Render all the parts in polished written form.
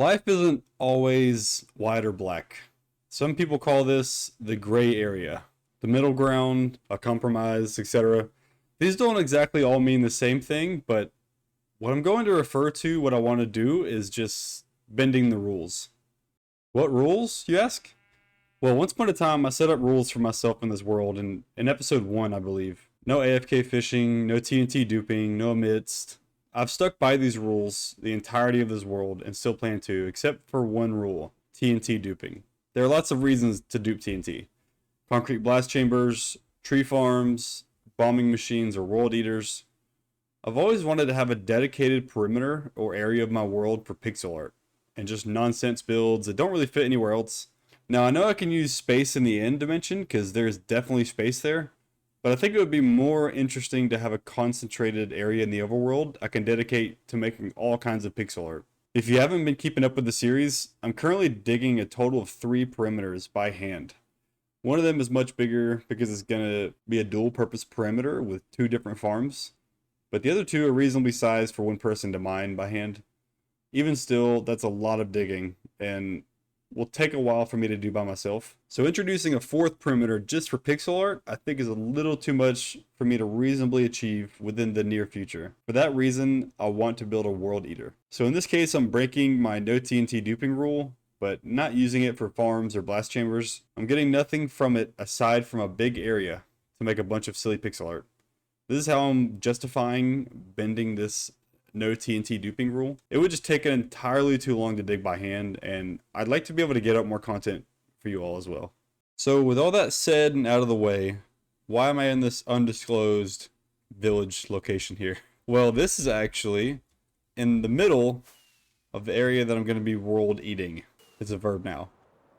Life isn't always white or black. Some people call this the gray area, the middle ground, a compromise, etc. These don't exactly all mean the same thing, but what I'm going to refer to, what I want to do, is just bending the rules. What rules, you ask? Well, once upon a time, I set up rules for myself in this world in episode 1, I believe. No AFK fishing, no TNT duping, no amidst. I've stuck by these rules the entirety of this world and still plan to, except for one rule, TNT duping. There are lots of reasons to dupe TNT. Concrete blast chambers, tree farms, bombing machines, or world eaters. I've always wanted to have a dedicated perimeter or area of my world for pixel art, and just nonsense builds that don't really fit anywhere else. Now, I know I can use space in the end dimension, because there's definitely space there, but I think it would be more interesting to have a concentrated area in the overworld I can dedicate to making all kinds of pixel art. If you haven't been keeping up with the series, I'm currently digging a total of 3 perimeters by hand. One of them is much bigger because it's going to be a dual purpose perimeter with 2 different farms, but the other 2 are reasonably sized for one person to mine by hand. Even still, that's a lot of digging, and will take a while for me to do by myself. So introducing a 4th perimeter just for pixel art, I think is a little too much for me to reasonably achieve within the near future. For that reason, I want to build a world eater. So in this case, I'm breaking my no TNT duping rule, but not using it for farms or blast chambers. I'm getting nothing from it aside from a big area to make a bunch of silly pixel art. This is how I'm justifying bending this no TNT duping rule. It would just take entirely too long to dig by hand, and I'd like to be able to get up more content for you all as well. So with all that said and out of the way, why am I in this undisclosed village location here? Well, this is actually in the middle of the area that I'm going to be world eating. It's a verb now.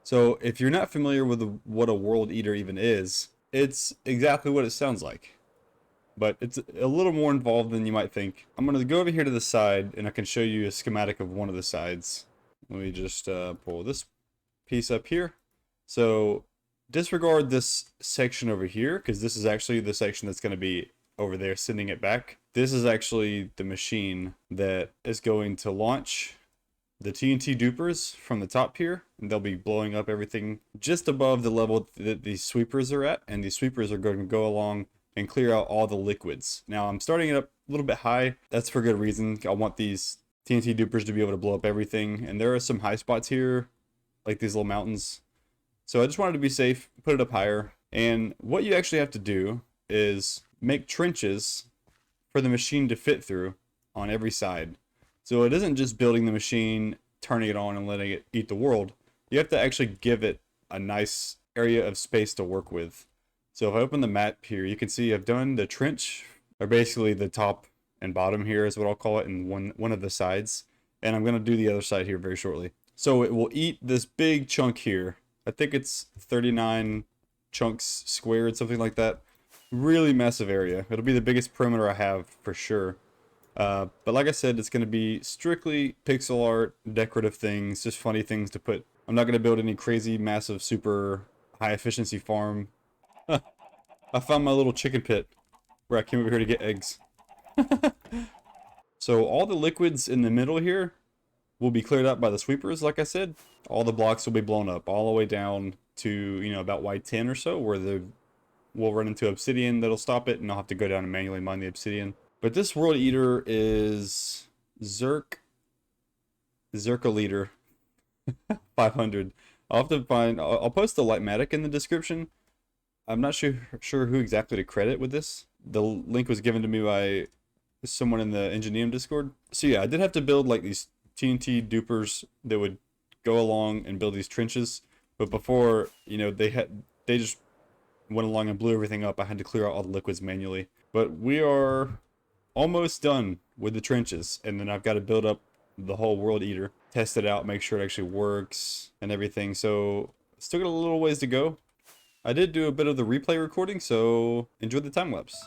So if you're not familiar with what a world eater even is, it's exactly what it sounds like. But it's a little more involved than you might think. I'm going to go over here to the side, and I can show you a schematic of one of the sides. Let me just pull this piece up here. So disregard this section over here, because this is actually the section that's going to be over there sending it back. This is actually the machine that is going to launch the TNT dupers from the top here, and they'll be blowing up everything just above the level that these sweepers are at, and these sweepers are going to go along and clear out all the liquids. Now I'm starting it up a little bit high. That's for good reason. I want these TNT dupers to be able to blow up everything, and there are some high spots here, like these little mountains. So I just wanted to be safe, put it up higher. And what you actually have to do is make trenches for the machine to fit through on every side. So it isn't just building the machine, turning it on, and letting it eat the world. You have to actually give it a nice area of space to work with. So if I open the map here, you can see I've done the trench, or basically the top and bottom here is what I'll call it, in one of the sides. And I'm going to do the other side here very shortly. So it will eat this big chunk here. I think it's 39 chunks squared, something like that. Really massive area. It'll be the biggest perimeter I have for sure. But like I said, it's going to be strictly pixel art, decorative things, just funny things to put. I'm not going to build any crazy, massive, super high efficiency farm. I found my little chicken pit where I came over here to get eggs. So all the liquids in the middle here will be cleared out by the sweepers, like I said. All the blocks will be blown up all the way down to, you know, about Y10 or so, where we'll run into obsidian that'll stop it, and I'll have to go down and manually mine the obsidian. But this world eater is Zerkaliter 500. I'll have to find, I'll post the Lightmatic in the description. I'm not sure who exactly to credit with this. The link was given to me by someone in the Engineum Discord. So yeah, I did have to build like these TNT dupers that would go along and build these trenches. But before, you know, they just went along and blew everything up. I had to clear out all the liquids manually. But we are almost done with the trenches, and then I've got to build up the whole world eater, test it out, make sure it actually works and everything. So still got a little ways to go. I did do a bit of the replay recording, so enjoy the time lapse.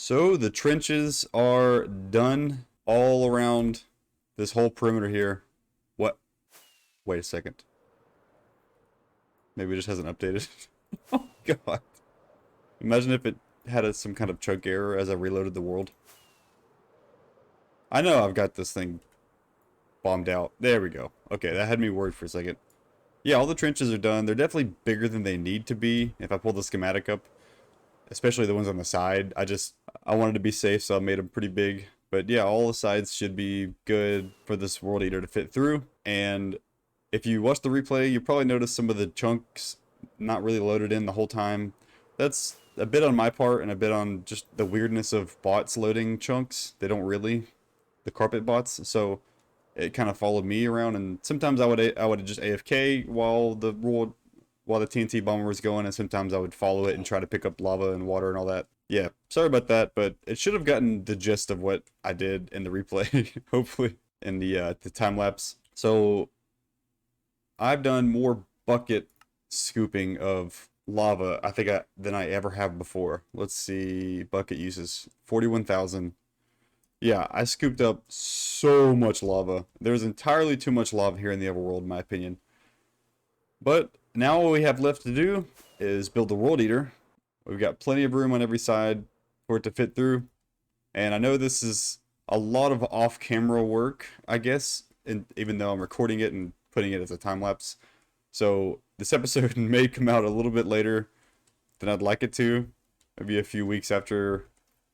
So the trenches are done all around this whole perimeter here. What? Wait a second. Maybe it just hasn't updated. Oh god. Imagine if it had some kind of chunk error as I reloaded the world. I know I've got this thing bombed out. There we go. Okay, that had me worried for a second. Yeah, all the trenches are done. They're definitely bigger than they need to be if I pull the schematic up. Especially the ones on the side. I wanted to be safe, so I made them pretty big. But yeah, all the sides should be good for this World Eater to fit through. And if you watch the replay, you probably noticed some of the chunks not really loaded in the whole time. That's a bit on my part and a bit on just the weirdness of bots loading chunks. They don't really, the carpet bots. So it kind of followed me around, and sometimes I would just AFK while the TNT bomber was going, and sometimes I would follow it and try to pick up lava and water and all that. Yeah, sorry about that, but it should have gotten the gist of what I did in the replay, hopefully, in the time lapse. So I've done more bucket scooping of lava, I think, than I ever have before. Let's see, bucket uses 41,000. Yeah, I scooped up so much lava. There's entirely too much lava here in the overworld, in my opinion. But now all we have left to do is build the World Eater. We've got plenty of room on every side for it to fit through. And I know this is a lot of off-camera work, I guess, even though I'm recording it and putting it as a time-lapse. So this episode may come out a little bit later than I'd like it to. Maybe a few weeks after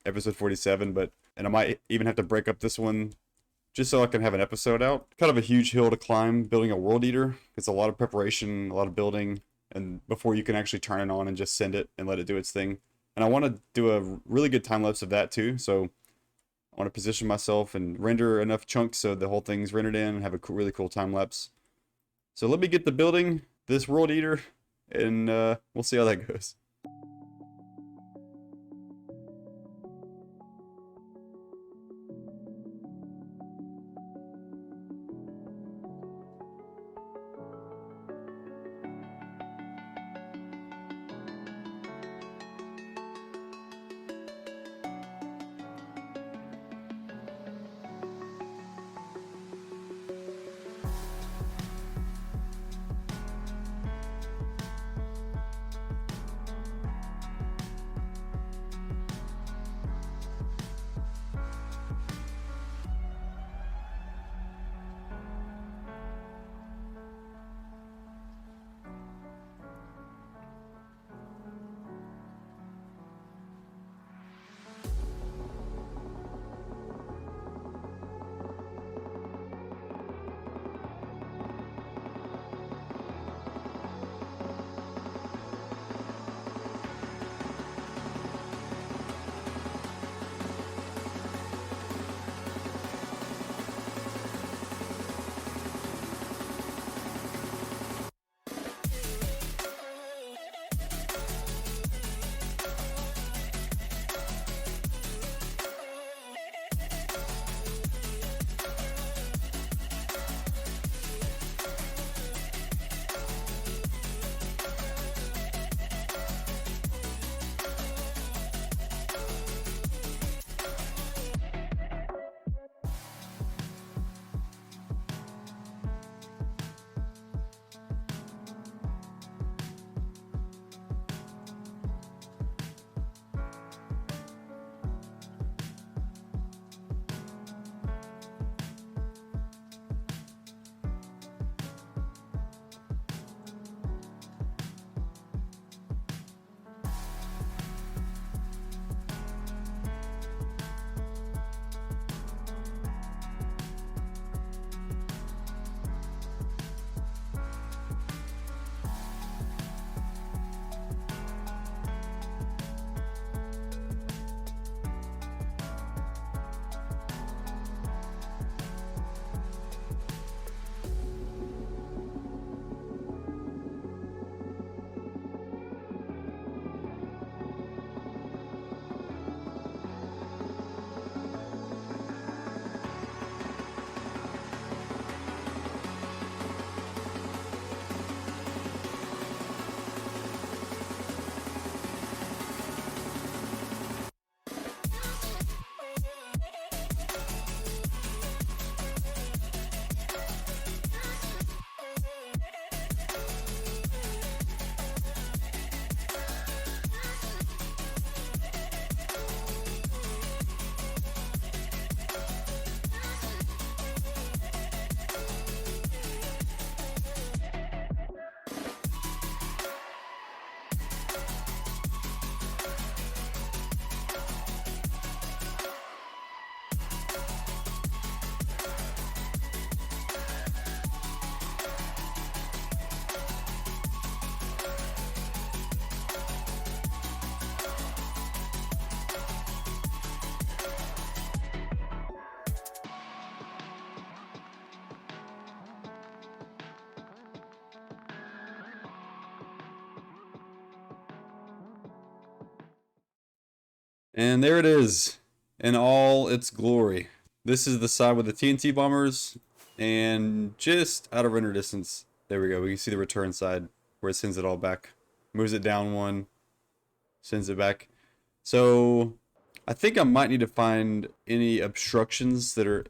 episode 47, and I might even have to break up this one just so I can have an episode out. Kind of a huge hill to climb building a World Eater. It's a lot of preparation, a lot of building, and before you can actually turn it on and just send it and let it do its thing. And I want to do a really good time lapse of that too, so I want to position myself and render enough chunks so the whole thing's rendered in and have a really cool time lapse. So let me get to building this World Eater, and we'll see how that goes. And there it is in all its glory. This is the side with the TNT bombers, and just out of render distance, there we go. We can see the return side where it sends it all back. Moves it down one, sends it back. So I think I might need to find any obstructions that are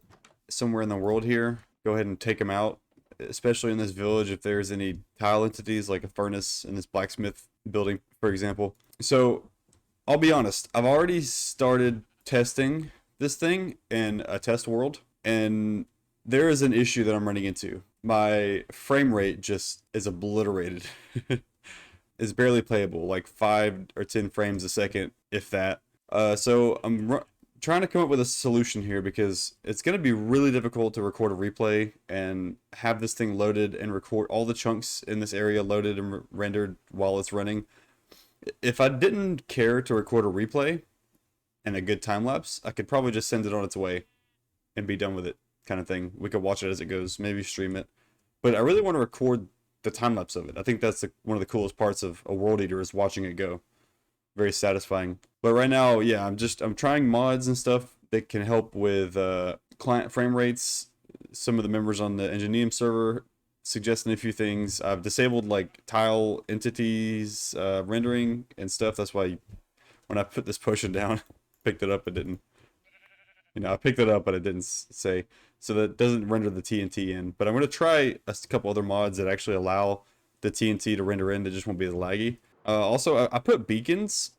somewhere in the world here. Go ahead and take them out, especially in this village if there's any tile entities like a furnace in this blacksmith building, for example. So I'll be honest, I've already started testing this thing in a test world, and there is an issue that I'm running into. My frame rate just is obliterated. It's barely playable, like 5 or 10 frames a second, if that. So I'm trying to come up with a solution here because it's going to be really difficult to record a replay and have this thing loaded and record all the chunks in this area loaded and rendered while it's running. If I didn't care to record a replay and a good time lapse, I could probably just send it on its way and be done with it, kind of thing. We could watch it as it goes, maybe stream it. But I really want to record the time lapse of it. I think that's one of the coolest parts of a World Eater is watching it go. Very satisfying. But right now, yeah, I'm trying mods and stuff that can help with client frame rates. Some of the members on the Engineum server suggesting a few things. I've disabled like tile entities rendering and stuff. That's why when I put this potion down, picked it up, it didn't. I picked it up, but it didn't say. So that doesn't render the TNT in. But I'm going to try a couple other mods that actually allow the TNT to render in. That just won't be as laggy. Also, I put beacons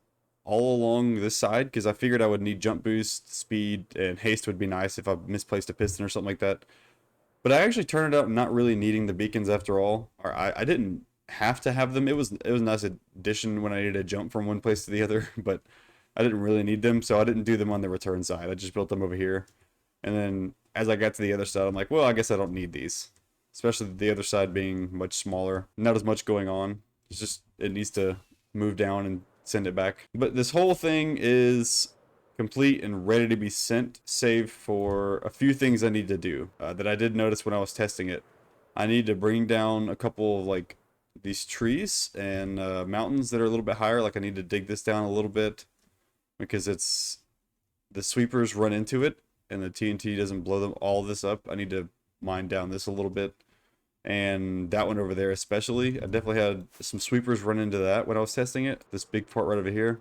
all along this side because I figured I would need jump boost, speed, and haste would be nice if I misplaced a piston or something like that. But I actually turned out not really needing the beacons after all. Or I didn't have to have them. It was a nice addition when I needed to jump from one place to the other, but I didn't really need them, so I didn't do them on the return side. I just built them over here. And then as I got to the other side, I'm like, well, I guess I don't need these. Especially the other side being much smaller. Not as much going on. It's just, it needs to move down and send it back. But this whole thing is complete and ready to be sent, save for a few things I need to do that I did notice when I was testing it. I need to bring down a couple of like these trees and mountains that are a little bit higher. Like I need to dig this down a little bit because the sweepers run into it and the TNT doesn't blow them all this up. I need to mine down this a little bit. And that one over there especially, I definitely had some sweepers run into that when I was testing it. This big part right over here.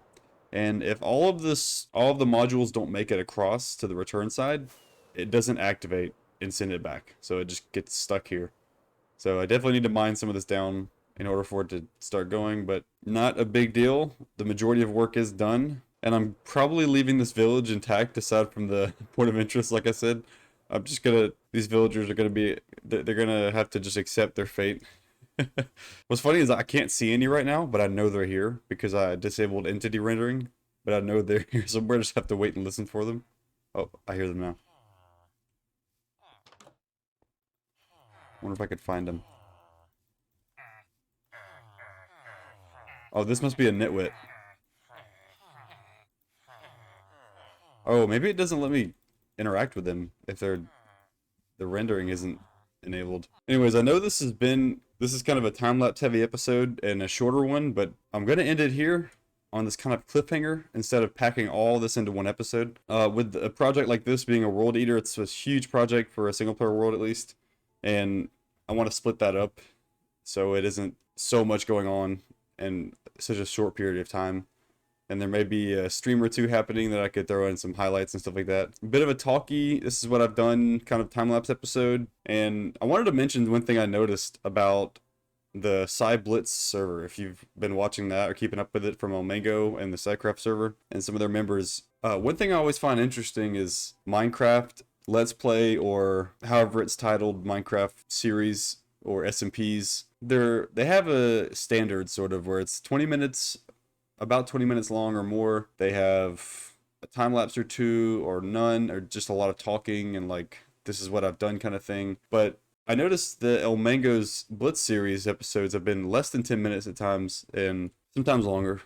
And if all of the modules don't make it across to the return side, it doesn't activate and send it back. So it just gets stuck here. So I definitely need to mine some of this down in order for it to start going, but not a big deal. The majority of work is done. And I'm probably leaving this village intact aside from the point of interest, like I said. I'm just gonna, these villagers are gonna be, they're gonna have to just accept their fate. What's funny is I can't see any right now, but I know they're here because I disabled entity rendering. But I know they're here somewhere. I just have to wait and listen for them. Oh, I hear them now. Wonder if I could find them. Oh, this must be a nitwit. Oh, maybe it doesn't let me interact with them if the rendering isn't enabled. Anyways, I know this is kind of a time-lapse heavy episode and a shorter one, but I'm going to end it here on this kind of cliffhanger instead of packing all this into one episode. With a project like this being a world eater, it's a huge project for a single-player world at least, and I want to split that up so it isn't so much going on in such a short period of time. And there may be a stream or two happening that I could throw in some highlights and stuff like that. A bit of a talky, this is what I've done, kind of time-lapse episode. And I wanted to mention one thing I noticed about the Blitz server. If you've been watching that or keeping up with it from Elmango and the SciCraft server and some of their members. One thing I always find interesting is Minecraft Let's Play, or however it's titled, Minecraft series or SMPs. They have a standard sort of where it's 20 minutes, about 20 minutes long or more. They have a time lapse or two or none, or just a lot of talking and like, this is what I've done kind of thing. But I noticed the Elmango's Blitz series episodes have been less than 10 minutes at times, and sometimes longer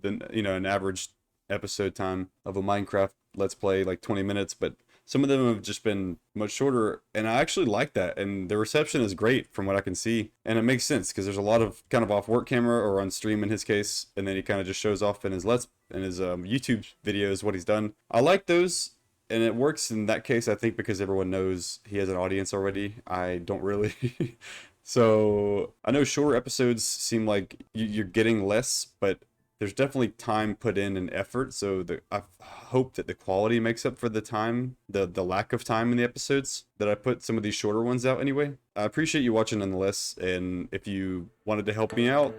than, an average episode time of a Minecraft Let's Play, like 20 minutes. But Some of them have just been much shorter, and I actually like that, and the reception is great from what I can see, and it makes sense because there's a lot of kind of off work camera or on stream in his case, and then he kind of just shows off in his YouTube videos what he's done. I like those, and it works in that case, I think, because everyone knows he has an audience already. I don't really. So I know shorter episodes seem like you're getting less, but there's definitely time put in and effort. So I hope that the quality makes up for the time, the lack of time in the episodes that I put some of these shorter ones out anyway. I appreciate you watching nonetheless. And if you wanted to help me out,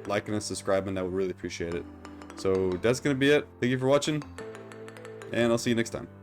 liking and subscribing, I would really appreciate it. So that's going to be it. Thank you for watching, and I'll see you next time.